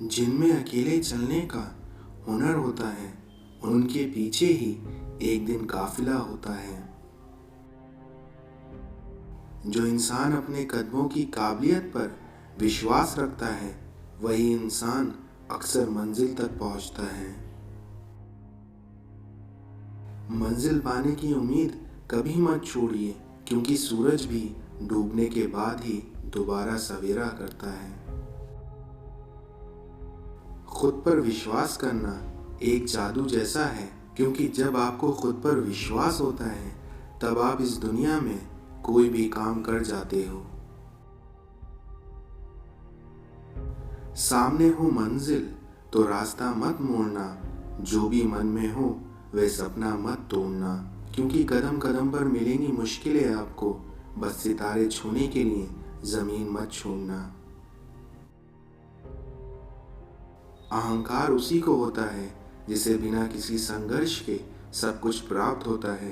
जिनमें अकेले चलने का हुनर होता है, उनके पीछे ही एक दिन काफिला होता है। जो इंसान अपने कदमों की काबिलियत पर विश्वास रखता है, वही इंसान अक्सर मंजिल तक पहुंचता है। मंजिल पाने की उम्मीद कभी मत छोड़िए, क्योंकि सूरज भी डूबने के बाद ही दोबारा सवेरा करता है। खुद पर विश्वास करना एक जादू जैसा है, क्योंकि जब आपको खुद पर विश्वास होता है, तब आप इस दुनिया में कोई भी काम कर जाते हो। सामने हो मंजिल तो रास्ता मत मोड़ना, जो भी मन में हो वह सपना मत तोड़ना, क्योंकि कदम कदम पर मिलेंगी मुश्किलें आपको, बस सितारे छूने के लिए जमीन मत छोड़ना। अहंकार उसी को होता है जिसे बिना किसी संघर्ष के सब कुछ प्राप्त होता है,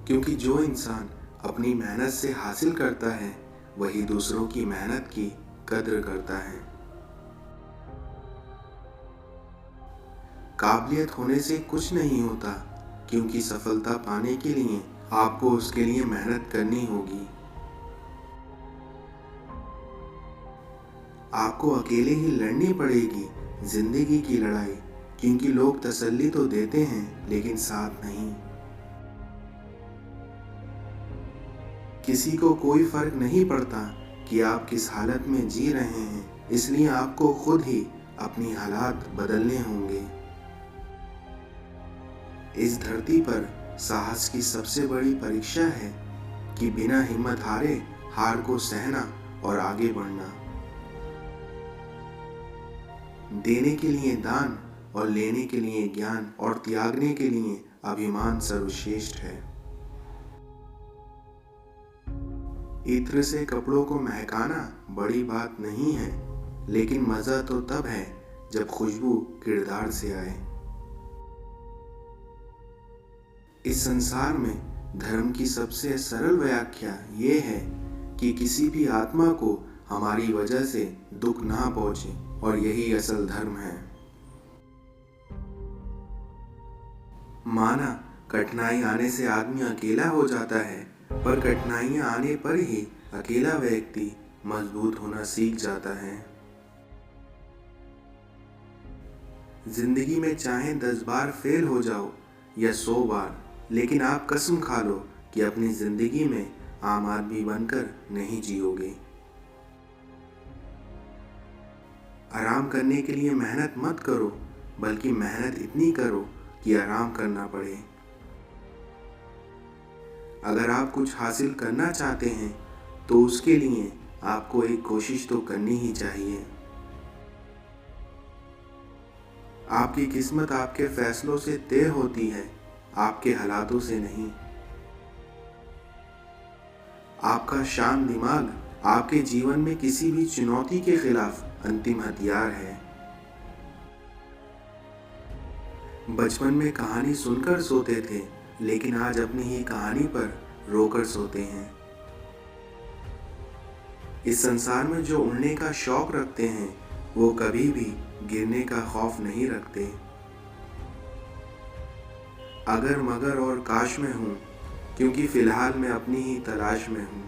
क्योंकि जो इंसान अपनी मेहनत से हासिल करता है, वही दूसरों की मेहनत की कद्र करता है। काबिलियत होने से कुछ नहीं होता, क्योंकि सफलता पाने के लिए आपको उसके लिए मेहनत करनी होगी। आपको अकेले ही लड़नी पड़ेगी जिंदगी की लड़ाई, क्योंकि लोग तसल्ली तो देते हैं लेकिन साथ नहीं। किसी को कोई फर्क नहीं पड़ता कि आप किस हालत में जी रहे हैं, इसलिए आपको खुद ही अपनी हालात बदलने होंगे। इस धरती पर साहस की सबसे बड़ी परीक्षा है कि बिना हिम्मत हारे हार को सहना और आगे बढ़ना। देने के लिए दान और लेने के लिए ज्ञान और त्यागने के लिए अभिमान सर्वश्रेष्ठ है। इत्र से कपड़ों को महकाना बड़ी बात नहीं है, लेकिन मजा तो तब है जब खुशबू किरदार से आए। इस संसार में धर्म की सबसे सरल व्याख्या ये है कि किसी भी आत्मा को हमारी वजह से दुख ना पहुंचे, और यही असल धर्म है। माना कठिनाई आने से आदमी अकेला हो जाता है, पर कठिनाइयां आने पर ही अकेला व्यक्ति मजबूत होना सीख जाता है। जिंदगी में चाहे 10 बार फेल हो जाओ या 100 बार, लेकिन आप कसम खा लो कि अपनी जिंदगी में आम आदमी बनकर नहीं जियोगे। आराम करने के लिए मेहनत मत करो, बल्कि मेहनत इतनी करो कि आराम करना पड़े। अगर आप कुछ हासिल करना चाहते हैं, तो उसके लिए आपको एक कोशिश तो करनी ही चाहिए। आपकी किस्मत आपके फैसलों से तय होती है, आपके हालातों से नहीं। आपका शांत दिमाग आपके जीवन में किसी भी चुनौती के खिलाफ अंतिम हथियार है। बचपन में कहानी सुनकर सोते थे, लेकिन आज अपनी ही कहानी पर रोकर सोते हैं। इस संसार में जो उड़ने का शौक रखते हैं, वो कभी भी गिरने का खौफ नहीं रखते। अगर मगर और काश में हूं, क्योंकि फिलहाल मैं अपनी ही तलाश में हूं।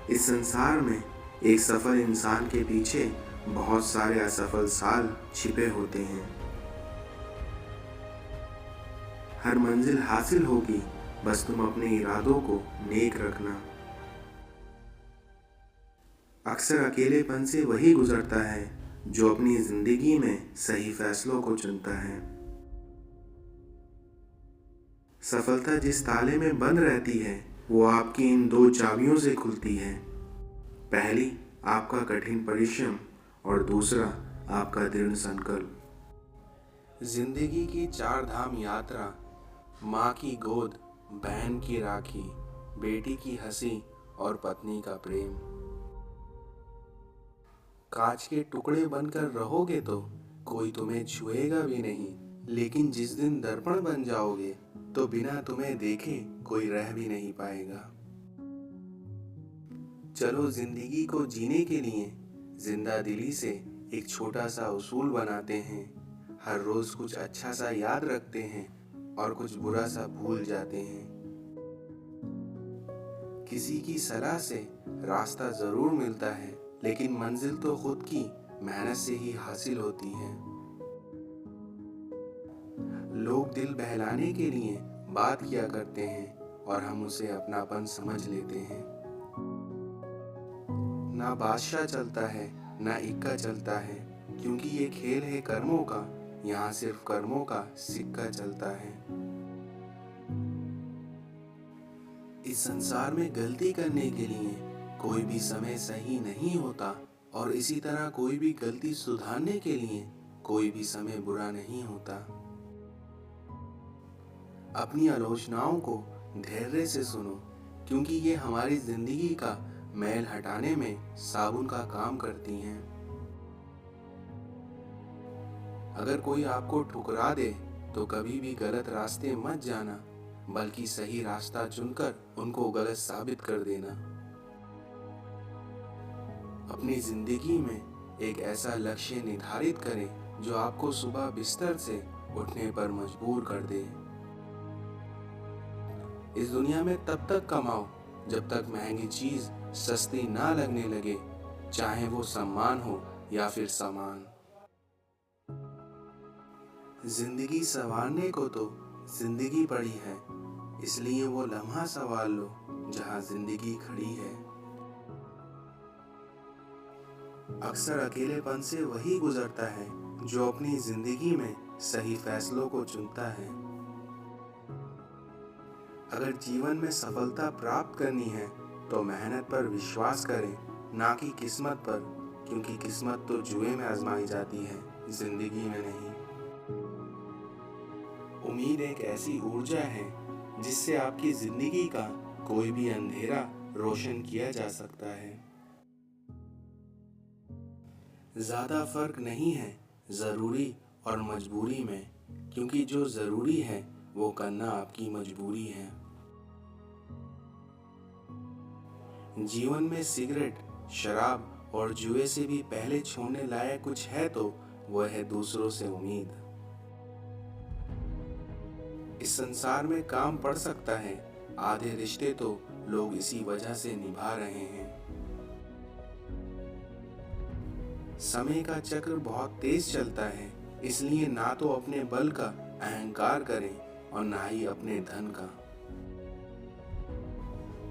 इस संसार में एक सफल इंसान के पीछे बहुत सारे असफल साल छिपे होते हैं। हर मंजिल हासिल होगी, बस तुम अपने इरादों को नेक रखना। अक्सर अकेलेपन से वही गुजरता है जो अपनी जिंदगी में सही फैसलों को चुनता है। सफलता जिस ताले में बंद रहती है, वो आपकी इन 2 चाबियों से खुलती है। पहली आपका कठिन परिश्रम, और दूसरा आपका दृढ़ संकल्प। जिंदगी की 4 धाम यात्रा, माँ की गोद, बहन की राखी, बेटी की हंसी और पत्नी का प्रेम। कांच के टुकड़े बनकर रहोगे तो कोई तुम्हें छुएगा भी नहीं, लेकिन जिस दिन दर्पण बन जाओगे तो बिना तुम्हें देखे कोई रह भी नहीं पाएगा। चलो जिंदगी को जीने के लिए जिंदा दिली से एक छोटा सा उसूल बनाते हैं, हर रोज कुछ अच्छा सा याद रखते हैं और कुछ बुरा सा भूल जाते हैं। किसी की सलाह से रास्ता जरूर मिलता है, लेकिन मंजिल तो खुद की मेहनत से ही हासिल होती है। लोग दिल बहलाने के लिए बात किया करते हैं और हम उसे अपनापन समझ लेते हैं। ना बादशाह चलता है ना इक्का चलता है, क्योंकि ये खेल है कर्मों का, यहाँ सिर्फ कर्मों का सिक्का चलता है। इस संसार में गलती करने के लिए कोई भी समय सही नहीं होता, और इसी तरह कोई भी गलती सुधारने के लिए कोई भी समय बुरा नहीं होता। अपनी आलोचनाओं को धैर्य से सुनो, क्योंकि ये हमारी जिंदगी का मैल हटाने में साबुन का काम करती हैं। अगर कोई आपको ठुकरा दे तो कभी भी गलत रास्ते मत जाना, बल्कि सही रास्ता चुनकर उनको गलत साबित कर देना। अपनी जिंदगी में एक ऐसा लक्ष्य निर्धारित करें जो आपको सुबह बिस्तर से उठने पर मजबूर कर दे। इस दुनिया में तब तक कमाओ जब तक महंगी चीज सस्ती ना लगने लगे, चाहे वो सम्मान हो या फिर सामान। जिंदगी संवारने को तो जिंदगी पड़ी है, इसलिए वो लम्हा संवार लो जहां जिंदगी खड़ी है। अक्सर अकेलेपन से वही गुजरता है जो अपनी जिंदगी में सही फैसलों को चुनता है। अगर जीवन में सफलता प्राप्त करनी है तो मेहनत पर विश्वास करें, ना कि किस्मत पर, क्योंकि किस्मत तो जुए में आजमाई जाती है, जिंदगी में नहीं। उम्मीद एक ऐसी ऊर्जा है जिससे आपकी जिंदगी का कोई भी अंधेरा रोशन किया जा सकता है। ज्यादा फर्क नहीं है जरूरी और मजबूरी में, क्योंकि जो जरूरी है वो करना आपकी मजबूरी है। जीवन में सिगरेट, शराब और जुए से भी पहले छोड़ने लायक कुछ है तो वह है दूसरों से उम्मीद। इस संसार में काम पड़ सकता है, आधे रिश्ते तो लोग इसी वजह से निभा रहे हैं। समय का चक्र बहुत तेज चलता है, इसलिए ना तो अपने बल का अहंकार करें और ना ही अपने धन का।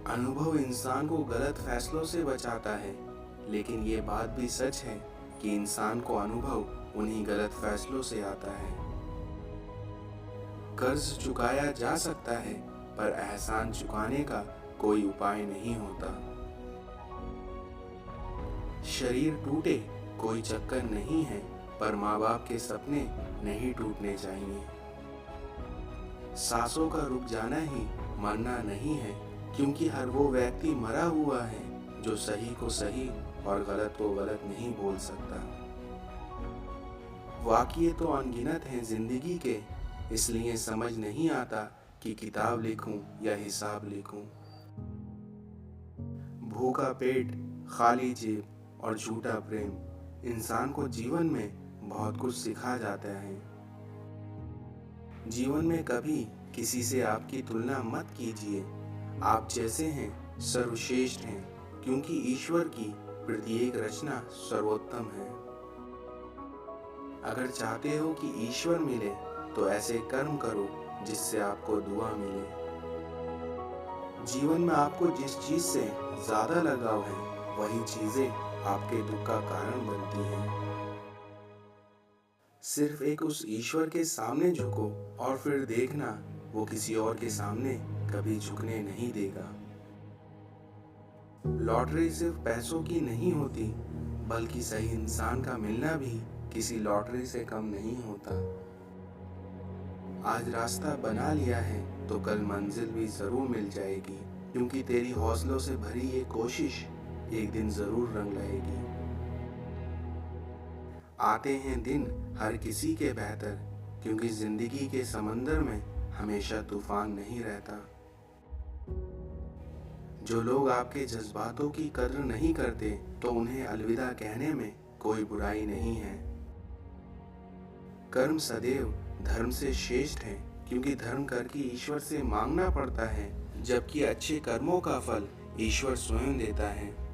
अनुभव इंसान को गलत फैसलों से बचाता है, लेकिन ये बात भी सच है कि इंसान को अनुभव उन्हीं गलत फैसलों से आता है। कर्ज चुकाया जा सकता है, पर एहसान चुकाने का कोई उपाय नहीं होता। शरीर टूटे कोई चक्कर नहीं है, पर माँ बाप के सपने नहीं टूटने चाहिए। सांसों का रुक जाना ही मरना नहीं है, क्योंकि हर वो व्यक्ति मरा हुआ है जो सही को सही और गलत को गलत नहीं बोल सकता। वाक़ये तो अनगिनत हैं जिंदगी के, इसलिए समझ नहीं आता कि किताब लिखूं या हिसाब लिखूं। भूखा पेट, खाली जेब और झूठा प्रेम इंसान को जीवन में बहुत कुछ सिखा जाता है। जीवन में कभी किसी से आपकी तुलना मत कीजिए। आप जैसे हैं सर्वश्रेष्ठ हैं, क्योंकि ईश्वर की प्रत्येक रचना सर्वोत्तम है। अगर चाहते हो कि ईश्वर मिले तो ऐसे कर्म करो जिससे आपको दुआ मिले। जीवन में आपको जिस चीज से ज्यादा लगाव है वही चीजें आपके दुख का कारण बनती हैं। सिर्फ एक उस ईश्वर के सामने झुको और फिर देखना वो किसी और के सामने कभी झुकने नहीं देगा। लॉटरी सिर्फ पैसों की नहीं होती, बल्कि सही इंसान का मिलना भी किसी लॉटरी से कम नहीं होता। आज रास्ता बना लिया है तो कल मंजिल भी जरूर मिल जाएगी, क्योंकि तेरी हौसलों से भरी ये कोशिश एक दिन जरूर रंग लाएगी। आते हैं दिन हर किसी के बेहतर, क्योंकि जिंदगी के समंदर में हमेशा तूफान नहीं रहता। जो लोग आपके जज्बातों की कद्र नहीं करते तो उन्हें अलविदा कहने में कोई बुराई नहीं है। कर्म सदैव धर्म से श्रेष्ठ है, क्योंकि धर्म करके ईश्वर से मांगना पड़ता है, जबकि अच्छे कर्मों का फल ईश्वर स्वयं देता है।